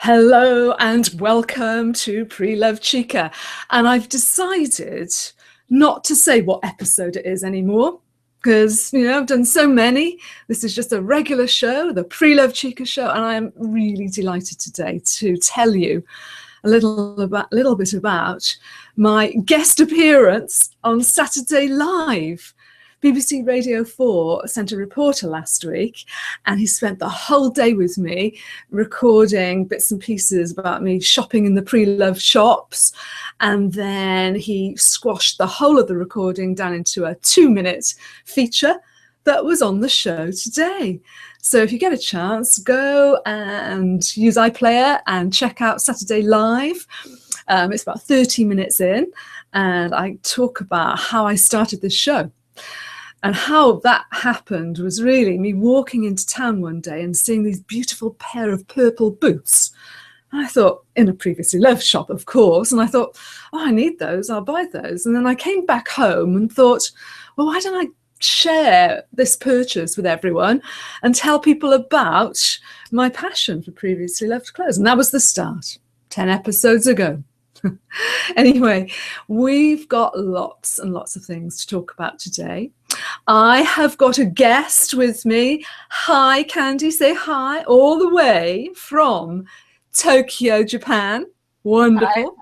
Hello and welcome to Preloved Chica. And I've decided not to say what episode it is anymore because, I've done so many. This is just a regular show, the Preloved Chica show, and I am really delighted today to tell you a little bit about my guest appearance on Saturday Live. BBC Radio 4 sent a reporter last week, and he spent the whole day with me recording bits and pieces about me shopping in the pre-loved shops, and then he squashed the whole of the recording down into a 2-minute feature that was on the show today. So if you get a chance, go and use iPlayer and check out Saturday Live. It's about 30 minutes in, and I talk about how I started this show. And how that happened was really me walking into town one day and seeing these beautiful pair of purple boots. And I thought, in a previously loved shop, of course, and I thought, I need those, I'll buy those. And then I came back home and thought, well, why don't I share this purchase with everyone and tell people about my passion for previously loved clothes? And that was the start, 10 episodes ago. Anyway, we've got lots and lots of things to talk about today. I have got a guest with me. Hi, Candy, say hi, all the way from Tokyo, Japan. Wonderful.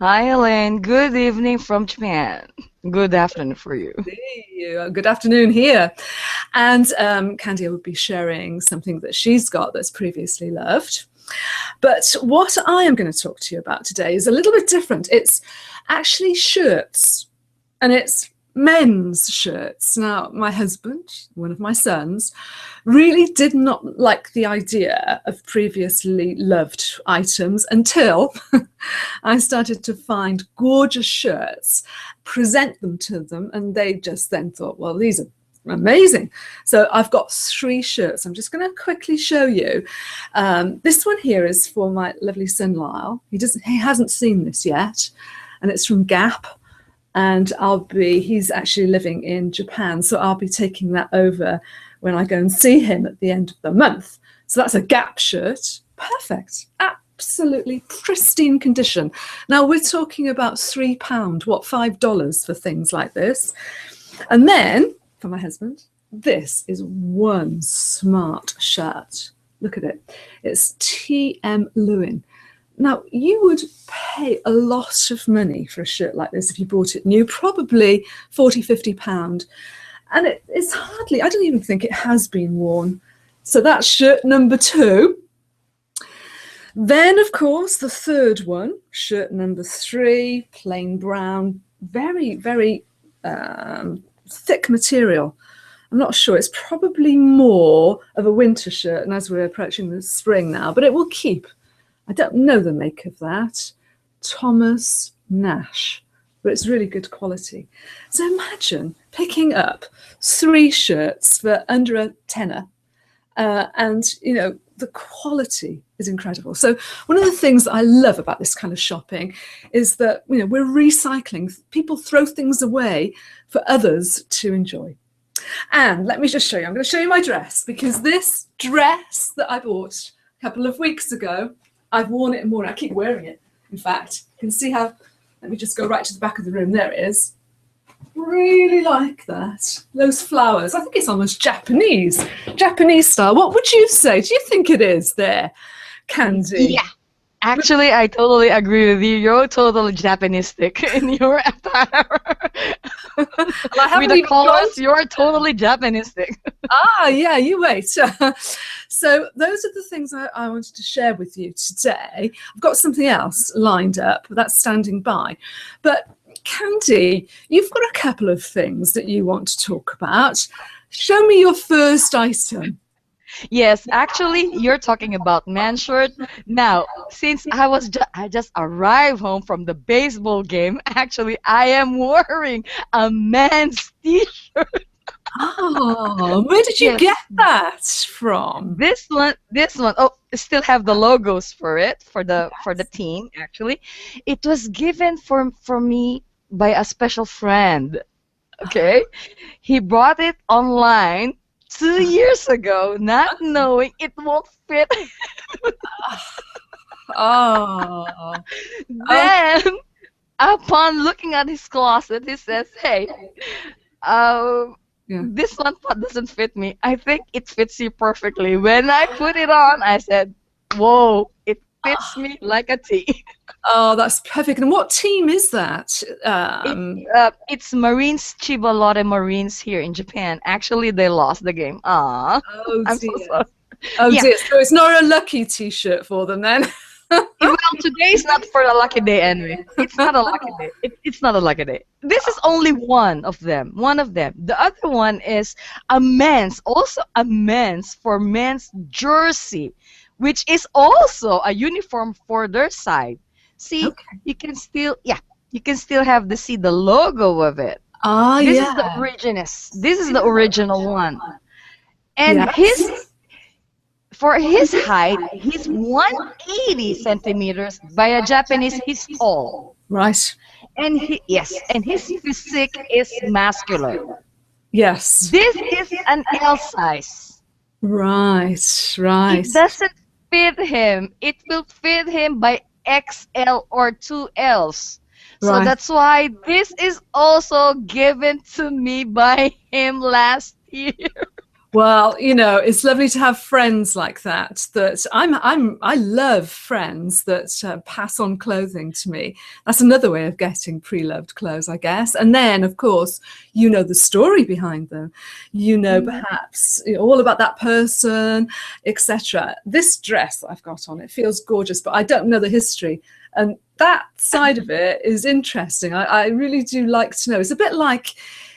Hi, Elene. Good evening from Japan. Good afternoon for you. Good afternoon here. And Candy will be sharing something that she's got that's previously loved. But what I am going to talk to you about today is a little bit different. It's actually shirts, and it's men's shirts. Now, my husband, one of my sons, really did not like the idea of previously loved items until I started to find gorgeous shirts, present them to them, and they just then thought, well, these are amazing. So I've got 3 shirts. I'm just going to quickly show you. This one here is for my lovely son Lyle. He hasn't seen this yet, and it's from Gap. And he's actually living in Japan, so I'll be taking that over when I go and see him at the end of the month. So that's a Gap shirt. Perfect. Absolutely pristine condition. Now we're talking about £3, $5 for things like this. And then for my husband, this is one smart shirt. Look at it. It's TM Lewin. Now, you would pay a lot of money for a shirt like this if you bought it new, probably £40, £50. And it's hardly, I don't even think it has been worn. So that's shirt number 2. Then, of course, the third one, shirt number 3, plain brown, very, very thick material. I'm not sure. It's probably more of a winter shirt, and as we're approaching the spring now, but it will keep. I don't know the make of that. Thomas Nash, but it's really good quality. So imagine picking up 3 shirts for under a tenner, and the quality is incredible. So one of the things that I love about this kind of shopping is that we're recycling. People throw things away for others to enjoy. And let me just show you. I'm going to show you my dress, because this dress that I bought a couple of weeks ago, I've worn it and worn it. I keep wearing it, in fact. You can see how, let me just go right to the back of the room. There it is. Really like that. Those flowers. I think it's almost Japanese style. What would you say? Do you think it is there, Candy? Yeah. Actually, I totally agree with you. You're totally Japanistic in your attire. With the colors, you're totally Japanistic. Yeah, you wait. So those are the things I wanted to share with you today. I've got something else lined up, that's standing by. But Candy, you've got a couple of things that you want to talk about. Show me your first item. Yes, actually, you're talking about men's shirt. Now, since I just arrived home from the baseball game, actually, I am wearing a men's t-shirt. Oh, where did you get that from? This one. Oh, still have the logos for it, for the team. Actually, it was given for me by a special friend. Okay, he bought it online 2 years ago, not knowing it won't fit. Oh, okay. Then, upon looking at his closet, he says, "Hey, uh, Yeah. this one part doesn't fit me. I think it fits you perfectly." When I put it on, I said, "Whoa, it fits me like a T." Oh, that's perfect. And what team is that? It's Marines, Chiba Lotte Marines here in Japan. Actually, they lost the game. Ah, Oh I'm so dear. sorry. Oh Yeah. dear. So it's not a lucky T-shirt for them then. Well, today is not for a lucky day anyway. It's not a lucky day. It's not a lucky day. This is only one of them. One of them. The other one is also a men's for men's jersey, which is also a uniform for their side. See, Okay. you can still have see the logo of it. Ah, This is the yeah. originus. This is the original one. And Yes. for his height, he's 180 centimeters. By a Japanese, he's tall. Right. And his physique is muscular. Yes. This is an L size. Right. It Right. doesn't fit him. It will fit him by XL or 2Ls. So Right. that's why this is also given to me by him last year. Well, it's lovely to have friends like that. I love friends that pass on clothing to me. That's another way of getting pre-loved clothes, I guess. And then, of course, the story behind them. Perhaps all about that person, etc. This dress I've got on, it feels gorgeous, but I don't know the history. And that side of it is interesting. I really do like to know. It's a bit like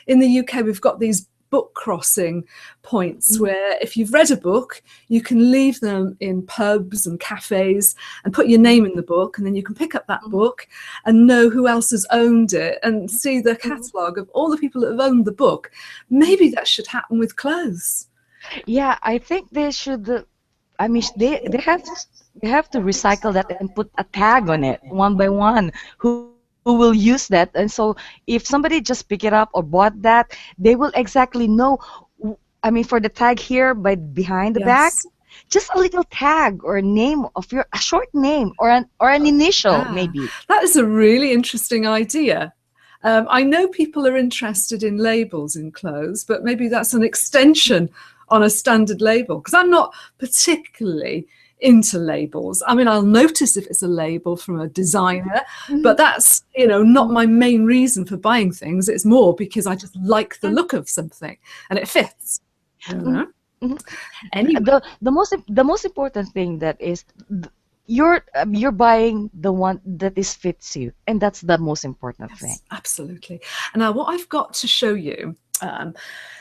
in the UK, we've got these book crossing points where if you've read a book, you can leave them in pubs and cafes and put your name in the book, and then you can pick up that book and know who else has owned it and see the catalogue of all the people that have owned the book. Maybe that should happen with clothes. Yeah, I think they should. I mean, they have to recycle that and put a tag on it one by one. Who will use that? And so, if somebody just pick it up or bought that, they will exactly know. I mean, for the tag here, by behind the back, Yes. just a little tag or a name of a short name or an initial Ah, maybe. that is a really interesting idea. I know people are interested in labels in clothes, but maybe that's an extension on a standard label, because I'm not particularly into labels. I mean, I'll notice if it's a label from a designer, but that's, not my main reason for buying things. It's more because I just like the look of something and it fits. Mhm. Mhm. Anyway, The most important thing that is you're buying the one that is fits you, and that's the most important thing. yes, absolutely. And now what I've got to show you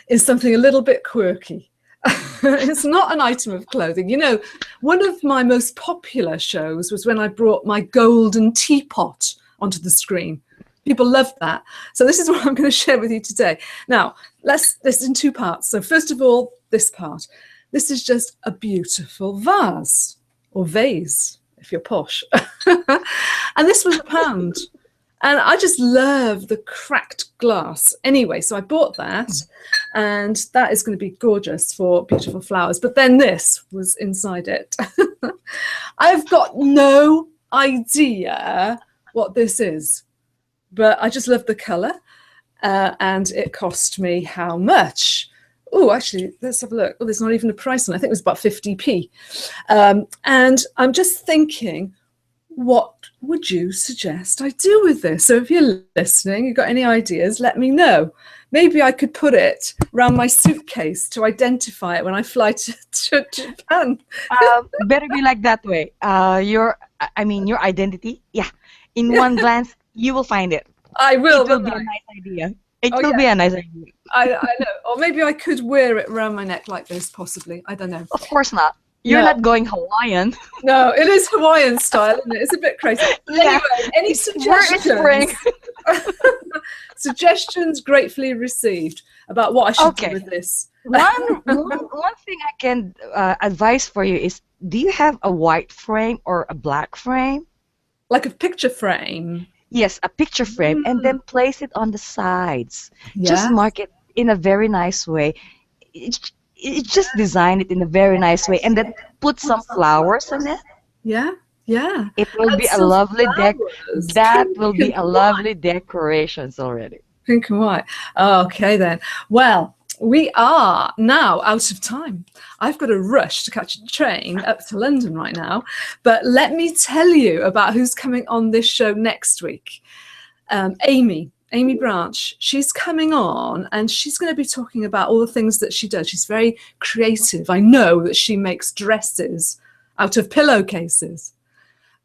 is something a little bit quirky. It's not an item of clothing. One of my most popular shows was when I brought my golden teapot onto the screen. People loved that. So this is what I'm going to share with you today. Now, this is in two parts. So first of all, this part. This is just a beautiful vase, or vase, if you're posh. And this was £1. And I just love the cracked glass. Anyway, so I bought that, and that is going to be gorgeous for beautiful flowers. But then this was inside it. I've got no idea what this is, but I just love the colour, and it cost me how much? Oh, actually, let's have a look. Oh, there's not even a price on it. I think it was about 50p. And I'm just thinking, what would you suggest I do with this? So if you're listening, you've got any ideas, let me know. Maybe I could put it around my suitcase to identify it when I fly to Japan. Better be like that way. Your identity. Yeah, in one glance, you will find it. I will. It will be a nice idea. It will yeah. be a nice idea. I know. Or maybe I could wear it around my neck like this, possibly. I don't know. Of course not. You're No. not going Hawaiian. No, it is Hawaiian style, isn't it? It's a bit crazy. Yeah. Anyway, any Where is spring? suggestions? Suggestions gratefully received about what I should do with this. One thing I can advise for you is, do you have a white frame or a black frame? Like a picture frame. Yes, a picture frame, and then place it on the sides. Yeah. Just mark it in a very nice way. Just design it in a very nice way, and then put some flowers on it. Yeah. Yeah. It will And be a some lovely flowers, that pink will be and a white. lovely decorations already. Pink and white. Okay, then. Well, we are now out of time. I've got to rush to catch a train up to London right now. But let me tell you about who's coming on this show next week. Amy Branch, she's coming on and she's going to be talking about all the things that she does. She's very creative. I know that she makes dresses out of pillowcases.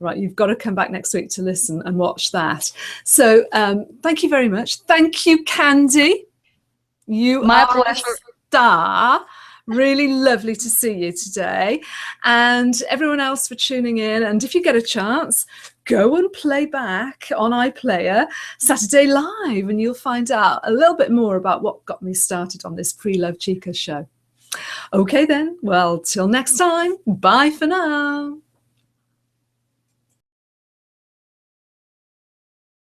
Right, you've got to come back next week to listen and watch that. So thank you very much. Thank you, Candy. You My are a pleasure. star. Really lovely to see you today. And everyone else for tuning in. And if you get a chance, go and play back on iPlayer Saturday Live, and you'll find out a little bit more about what got me started on this Preloved Chica show. Okay then, well, till next time, bye for now.